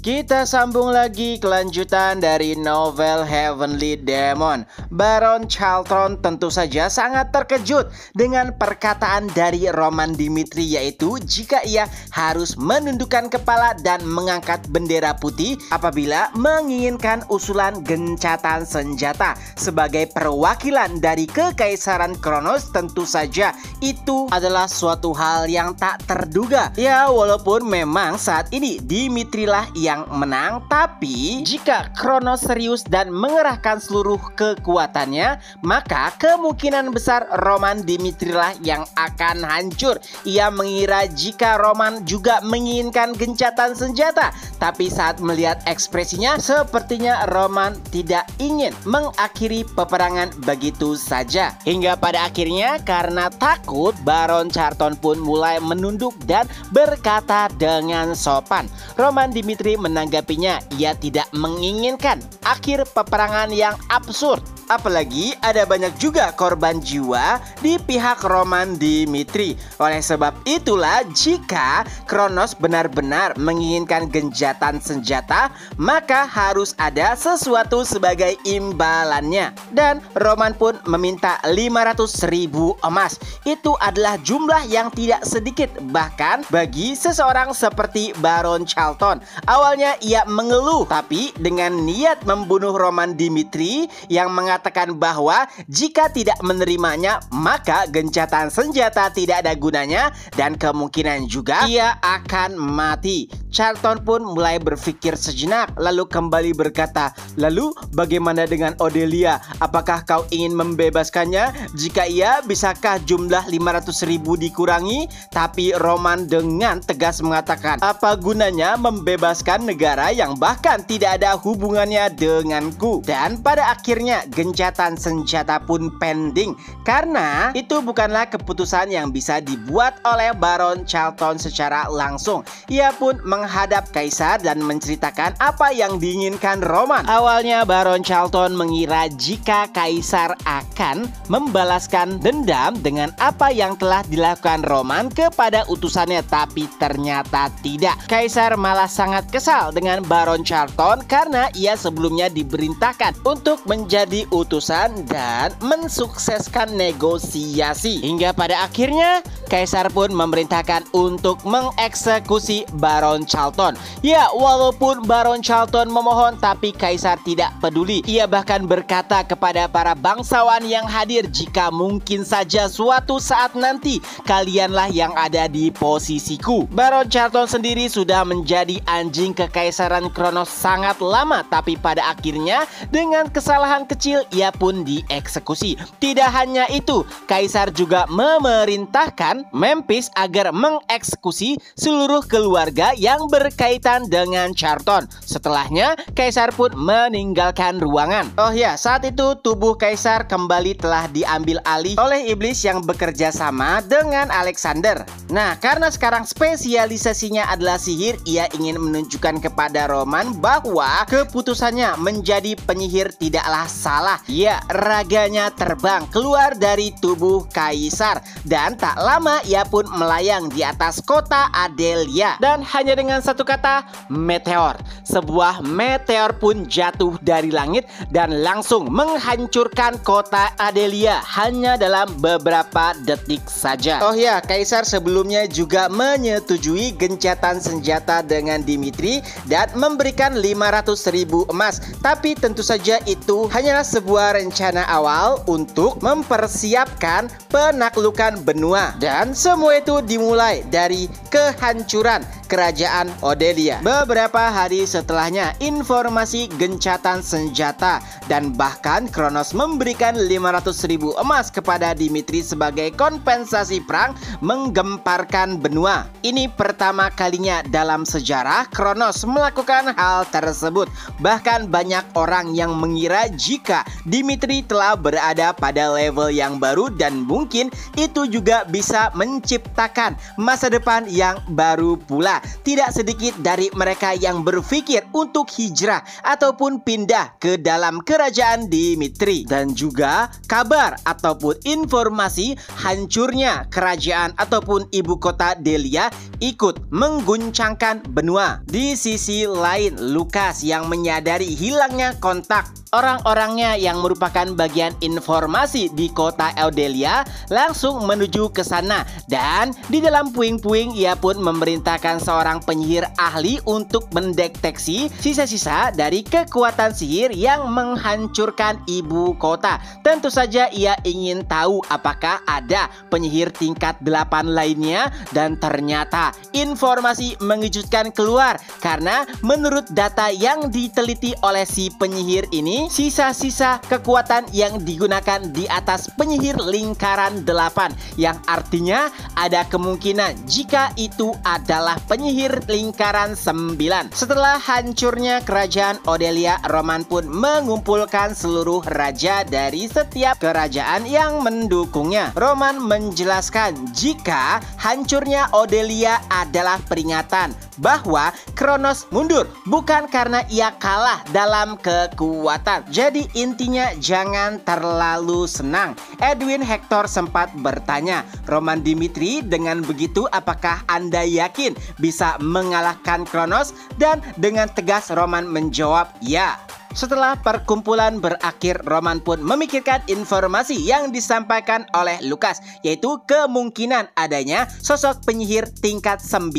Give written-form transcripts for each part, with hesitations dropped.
Kita sambung lagi kelanjutan dari novel Heavenly Demon. Baron Charlton tentu saja sangat terkejut dengan perkataan dari Roman Dimitri, yaitu jika ia harus menundukkan kepala dan mengangkat bendera putih apabila menginginkan usulan gencatan senjata. Sebagai perwakilan dari Kekaisaran Kronos, tentu saja itu adalah suatu hal yang tak terduga. Ya, walaupun memang saat ini Dimitri lah yang menang, tapi jika Kronos serius dan mengerahkan seluruh kekuatannya, maka kemungkinan besar Roman Dimitri lah yang akan hancur. Ia mengira jika Roman juga menginginkan gencatan senjata, tapi saat melihat ekspresinya, sepertinya Roman tidak ingin mengakhiri peperangan begitu saja. Hingga pada akhirnya karena takut, Baron Charlton pun mulai menunduk dan berkata dengan sopan. Roman Dimitri menanggapinya, ia tidak menginginkan akhir peperangan yang absurd. Apalagi ada banyak juga korban jiwa di pihak Roman Dimitri. Oleh sebab itulah, jika Kronos benar-benar menginginkan gencatan senjata, maka harus ada sesuatu sebagai imbalannya. Dan Roman pun meminta 500.000 emas. Itu adalah jumlah yang tidak sedikit, bahkan bagi seseorang seperti Baron Charlton. Awalnya ia mengeluh, tapi dengan niat membunuh Roman Dimitri yang mengatakan bahwa jika tidak menerimanya, maka gencatan senjata tidak ada gunanya dan kemungkinan juga ia akan mati. Charlton pun mulai berpikir sejenak, lalu kembali berkata, "Lalu bagaimana dengan Odelia? Apakah kau ingin membebaskannya? Jika iya, bisakah jumlah 500.000 dikurangi?" Tapi Roman dengan tegas mengatakan, "Apa gunanya membebaskan negara yang bahkan tidak ada hubungannya denganku?" Dan pada akhirnya gencatan senjata pun pending, karena itu bukanlah keputusan yang bisa dibuat oleh Baron Charlton secara langsung. Ia pun menghadap Kaisar dan menceritakan apa yang diinginkan Roman. Awalnya Baron Charlton mengira jika Kaisar akan membalaskan dendam dengan apa yang telah dilakukan Roman kepada utusannya, tapi ternyata tidak. Kaisar malah sangat kesal dengan Baron Charlton karena ia sebelumnya diperintahkan untuk menjadi utusan dan mensukseskan negosiasi. Hingga pada akhirnya Kaisar pun memerintahkan untuk mengeksekusi Baron Charlton. Ya, walaupun Baron Charlton memohon, tapi Kaisar tidak peduli. Ia bahkan berkata kepada para bangsawan yang hadir, jika mungkin saja suatu saat nanti kalianlah yang ada di posisiku. Baron Charlton sendiri sudah menjadi anjing Kekaisaran Kronos sangat lama, tapi pada akhirnya dengan kesalahan kecil ia pun dieksekusi. Tidak hanya itu, Kaisar juga memerintahkan Memphis agar mengeksekusi seluruh keluarga yang berkaitan dengan Charlton. Setelahnya, Kaisar pun meninggalkan ruangan. Oh ya, saat itu tubuh Kaisar kembali telah diambil alih oleh iblis yang bekerja sama dengan Alexander. Nah, karena sekarang spesialisasinya adalah sihir, ia ingin menunjukkan kepada Roman bahwa keputusannya menjadi penyihir tidaklah salah. Ya, raganya terbang keluar dari tubuh Kaisar dan tak lama ia pun melayang di atas kota Adelia. Dan hanya dengan satu kata, meteor. Sebuah meteor pun jatuh dari langit dan langsung menghancurkan kota Adelia hanya dalam beberapa detik saja. Oh ya, Kaisar sebelumnya juga menyetujui gencatan senjata dengan Dimitri dan memberikan 500.000 emas. Tapi tentu saja itu hanyalah sebuah rencana awal untuk mempersiapkan penaklukan benua. Dan semua itu dimulai dari kehancuran kerajaan Odelia. Beberapa hari setelahnya, informasi gencatan senjata dan bahkan Kronos memberikan 500.000 emas kepada Dimitri sebagai kompensasi perang menggemparkan benua. Ini pertama kalinya dalam sejarah Kronos melakukan hal tersebut. Bahkan banyak orang yang mengira jika Dimitri telah berada pada level yang baru dan mungkin itu juga bisa menciptakan masa depan yang baru pula. pula tidak sedikit dari mereka yang berpikir untuk hijrah ataupun pindah ke dalam kerajaan Dimitri. Dan juga kabar ataupun informasi hancurnya kerajaan ataupun ibu kota Delia ikut mengguncangkan benua. Di sisi lain, Lukas yang menyadari hilangnya kontak orang-orangnya yang merupakan bagian informasi di kota Eudelia langsung menuju ke sana, dan di dalam puing-puing ia pun memerintahkan seorang penyihir ahli untuk mendeteksi sisa-sisa dari kekuatan sihir yang menghancurkan ibu kota. Tentu saja ia ingin tahu apakah ada penyihir tingkat 8 lainnya, dan ternyata informasi mengejutkan keluar karena menurut data yang diteliti oleh si penyihir ini, sisa-sisa kekuatan yang digunakan di atas penyihir lingkaran 8, yang artinya ada kemungkinan jika itu adalah penyihir lingkaran 9. Setelah hancurnya kerajaan Odelia, Roman pun mengumpulkan seluruh raja dari setiap kerajaan yang mendukungnya. Roman menjelaskan jika hancurnya Odelia adalah peringatan bahwa Kronos mundur bukan karena ia kalah dalam kekuatan. Jadi intinya jangan terlalu senang. Edwin Hector sempat bertanya, Roman Dimitri, dengan begitu apakah Anda yakin bisa mengalahkan Kronos? Dan dengan tegas Roman menjawab ya. Setelah perkumpulan berakhir, Roman pun memikirkan informasi yang disampaikan oleh Lukas, yaitu kemungkinan adanya sosok penyihir tingkat 9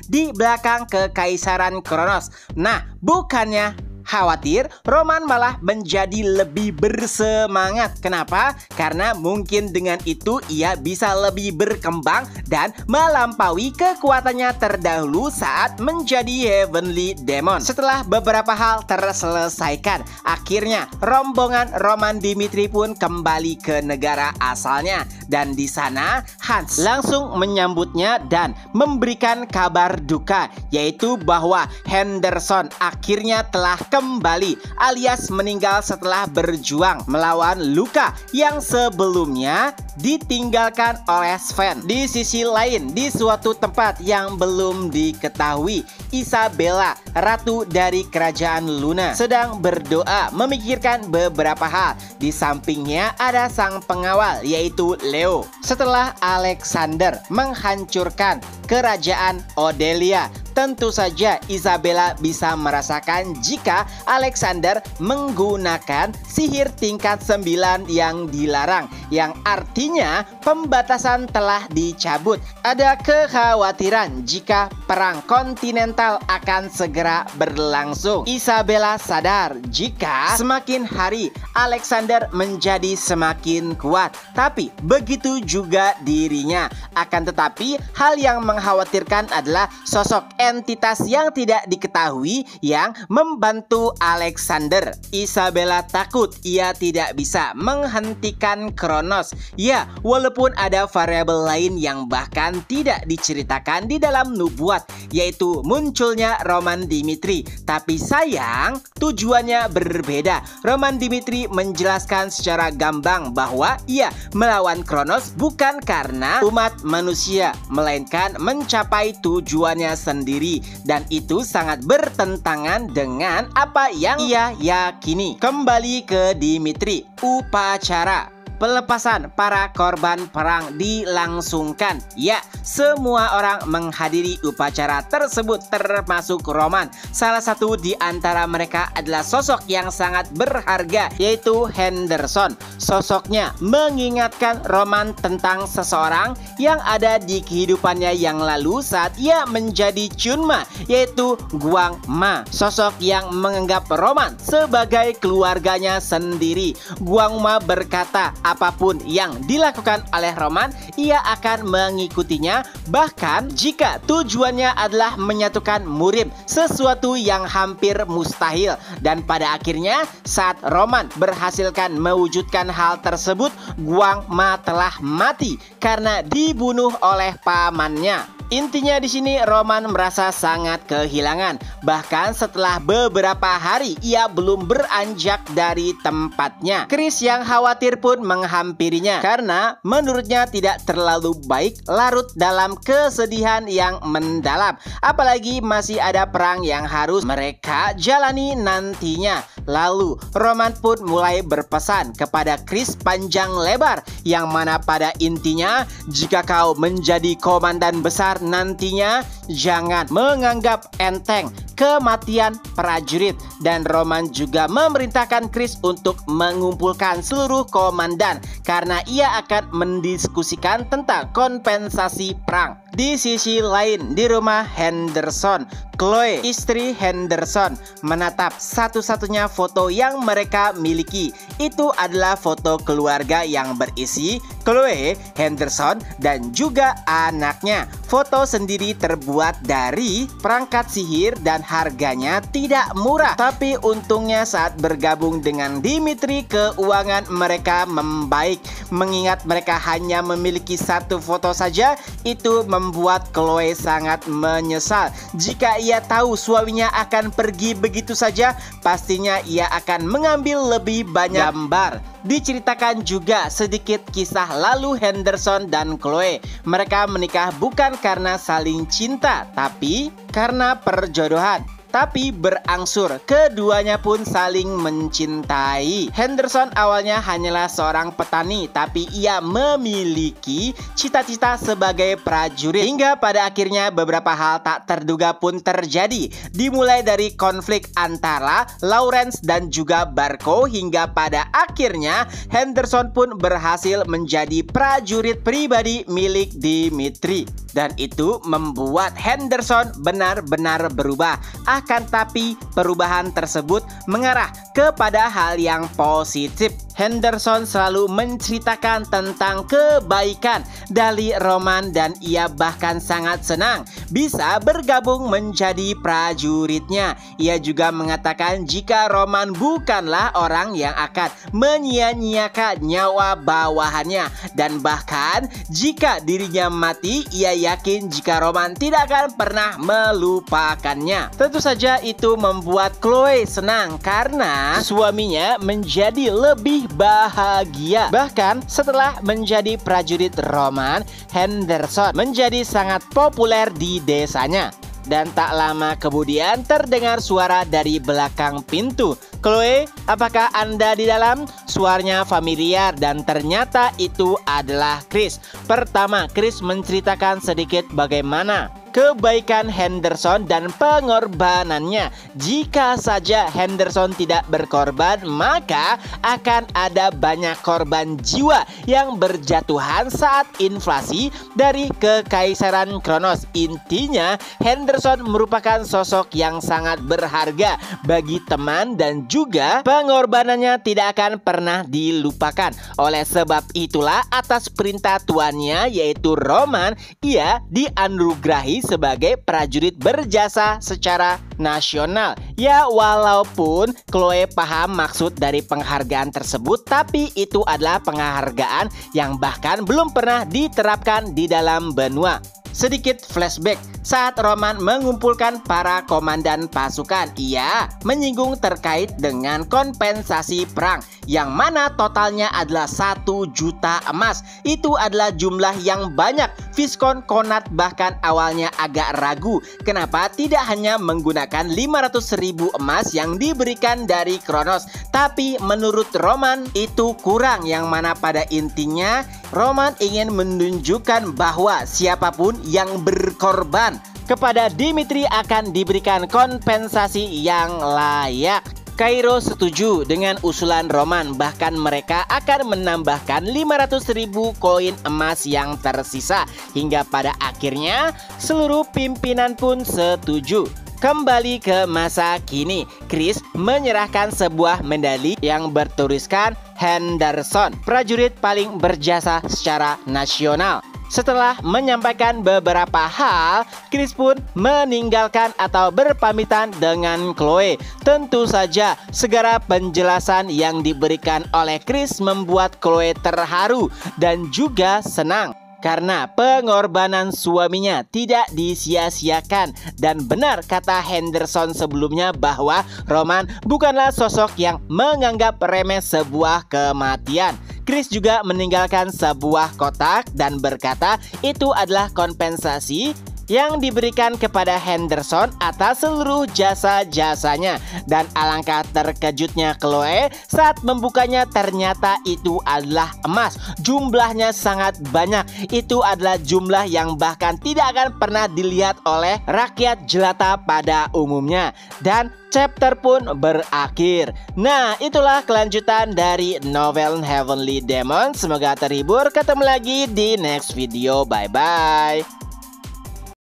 di belakang kekaisaran Kronos. Nah, bukannya khawatir, Roman malah menjadi lebih bersemangat. Kenapa? Karena mungkin dengan itu ia bisa lebih berkembang dan melampaui kekuatannya terdahulu saat menjadi Heavenly Demon. Setelah beberapa hal terselesaikan, akhirnya rombongan Roman Dimitri pun kembali ke negara asalnya, dan di sana Hans langsung menyambutnya dan memberikan kabar duka, yaitu bahwa Henderson akhirnya telah kembali alias meninggal setelah berjuang melawan Luka yang sebelumnya ditinggalkan oleh Sven. Di sisi lain, di suatu tempat yang belum diketahui, Isabella, ratu dari kerajaan Luna, sedang berdoa memikirkan beberapa hal. Di sampingnya ada sang pengawal, yaitu Leo. Setelah Alexander menghancurkan kerajaan Odelia, tentu saja Isabella bisa merasakan jika Alexander menggunakan sihir tingkat 9 yang dilarang, yang artinya pembatasan telah dicabut. Ada kekhawatiran jika perang kontinental akan segera berlangsung. Isabella sadar jika semakin hari Alexander menjadi semakin kuat, tapi begitu juga dirinya. Akan tetapi hal yang mengkhawatirkan adalah sosok entitas yang tidak diketahui yang membantu Alexander. Isabella takut ia tidak bisa menghentikan Kronos. Ya, walaupun ada variabel lain yang bahkan tidak diceritakan di dalam nubuat, yaitu munculnya Roman Dimitri. Tapi sayang, tujuannya berbeda. Roman Dimitri menjelaskan secara gamblang bahwa ia melawan Kronos bukan karena umat manusia, melainkan mencapai tujuannya sendiri, dan itu sangat bertentangan dengan apa yang ia yakini. Kembali ke Dimitri, upacara pelepasan para korban perang dilangsungkan. Ya, semua orang menghadiri upacara tersebut termasuk Roman. Salah satu di antara mereka adalah sosok yang sangat berharga, yaitu Henderson. Sosoknya mengingatkan Roman tentang seseorang yang ada di kehidupannya yang lalu saat ia menjadi Chunma, yaitu Guang Ma. Sosok yang menganggap Roman sebagai keluarganya sendiri. Guang Ma berkata, apapun yang dilakukan oleh Roman, ia akan mengikutinya, bahkan jika tujuannya adalah menyatukan murid, sesuatu yang hampir mustahil. Dan pada akhirnya, saat Roman berhasilkan mewujudkan hal tersebut, Guang Ma telah mati karena dibunuh oleh pamannya. Intinya di sini Roman merasa sangat kehilangan. Bahkan setelah beberapa hari ia belum beranjak dari tempatnya. Chris yang khawatir pun menghampirinya karena menurutnya tidak terlalu baik larut dalam kesedihan yang mendalam. Apalagi masih ada perang yang harus mereka jalani nantinya. Lalu Roman pun mulai berpesan kepada Chris panjang lebar, yang mana pada intinya jika kau menjadi komandan besar nantinya, jangan menganggap enteng kematian prajurit. Dan Roman juga memerintahkan Chris untuk mengumpulkan seluruh komandan karena ia akan mendiskusikan tentang kompensasi perang. Di sisi lain, di rumah Henderson, Chloe, istri Henderson, menatap satu-satunya foto yang mereka miliki. Itu adalah foto keluarga yang berisi Chloe, Henderson, dan juga anaknya. Foto sendiri terbuat dari perangkat sihir dan harganya tidak murah. Tapi untungnya saat bergabung dengan Dimitri, keuangan mereka membaik. Mengingat mereka hanya memiliki satu foto saja, itu membuat Chloe sangat menyesal. Jika ia tahu suaminya akan pergi begitu saja, pastinya ia akan mengambil lebih banyak gambar. Diceritakan juga sedikit kisah lalu Henderson dan Chloe. Mereka menikah bukan karena saling cinta, tapi karena perjodohan. Tapi berangsur keduanya pun saling mencintai. Henderson awalnya hanyalah seorang petani, tapi ia memiliki cita-cita sebagai prajurit. Hingga pada akhirnya beberapa hal tak terduga pun terjadi. Dimulai dari konflik antara Lawrence dan juga Barco, hingga pada akhirnya Henderson pun berhasil menjadi prajurit pribadi milik Dimitri. Dan itu membuat Henderson benar-benar berubah. Akan tapi perubahan tersebut mengarah kepada hal yang positif. Henderson selalu menceritakan tentang kebaikan dari Roman dan ia bahkan sangat senang bisa bergabung menjadi prajuritnya. Ia juga mengatakan jika Roman bukanlah orang yang akan menyia-nyiakan nyawa bawahannya, dan bahkan jika dirinya mati, ia yakin jika Roman tidak akan pernah melupakannya. Tentu saja itu membuat Chloe senang karena suaminya menjadi lebih bahagia. Bahkan setelah menjadi prajurit Roman, Henderson menjadi sangat populer di desanya. Dan tak lama kemudian terdengar suara dari belakang pintu. Chloe, apakah Anda di dalam? Suaranya familiar dan ternyata itu adalah Chris. Pertama, Chris menceritakan sedikit bagaimana kebaikan Henderson dan pengorbanannya. Jika saja Henderson tidak berkorban, maka akan ada banyak korban jiwa yang berjatuhan saat invasi dari Kekaisaran Kronos. Intinya, Henderson merupakan sosok yang sangat berharga bagi teman dan juga pengorbanannya tidak akan pernah dilupakan. Oleh sebab itulah atas perintah tuannya yaitu Roman, ia dianugerahi sebagai prajurit berjasa secara nasional. Ya, walaupun Chloe paham maksud dari penghargaan tersebut, tapi itu adalah penghargaan yang bahkan belum pernah diterapkan di dalam benua. Sedikit flashback, saat Roman mengumpulkan para komandan pasukan, ia menyinggung terkait dengan kompensasi perang, yang mana totalnya adalah 1 juta emas. Itu adalah jumlah yang banyak. Viscount Conrad bahkan awalnya agak ragu kenapa tidak hanya menggunakan 500.000 emas yang diberikan dari Kronos. Tapi menurut Roman itu kurang, yang mana pada intinya Roman ingin menunjukkan bahwa siapapun yang berkorban kepada Dimitri akan diberikan kompensasi yang layak. Kairo setuju dengan usulan Roman, bahkan mereka akan menambahkan 500.000 koin emas yang tersisa. Hingga pada akhirnya seluruh pimpinan pun setuju. Kembali ke masa kini, Chris menyerahkan sebuah medali yang bertuliskan Henderson, prajurit paling berjasa secara nasional. Setelah menyampaikan beberapa hal, Chris pun meninggalkan atau berpamitan dengan Chloe. Tentu saja segala penjelasan yang diberikan oleh Chris membuat Chloe terharu dan juga senang. karena pengorbanan suaminya tidak disia-siakan. Dan benar kata Henderson sebelumnya bahwa Roman bukanlah sosok yang menganggap remeh sebuah kematian. Chris juga meninggalkan sebuah kotak dan berkata itu adalah kompensasi yang diberikan kepada Henderson atas seluruh jasa-jasanya. Dan alangkah terkejutnya Chloe saat membukanya, ternyata itu adalah emas. Jumlahnya sangat banyak. Itu adalah jumlah yang bahkan tidak akan pernah dilihat oleh rakyat jelata pada umumnya. Dan chapter pun berakhir. Nah, itulah kelanjutan dari novel Heavenly Demon. Semoga terhibur. Ketemu lagi di next video. Bye-bye.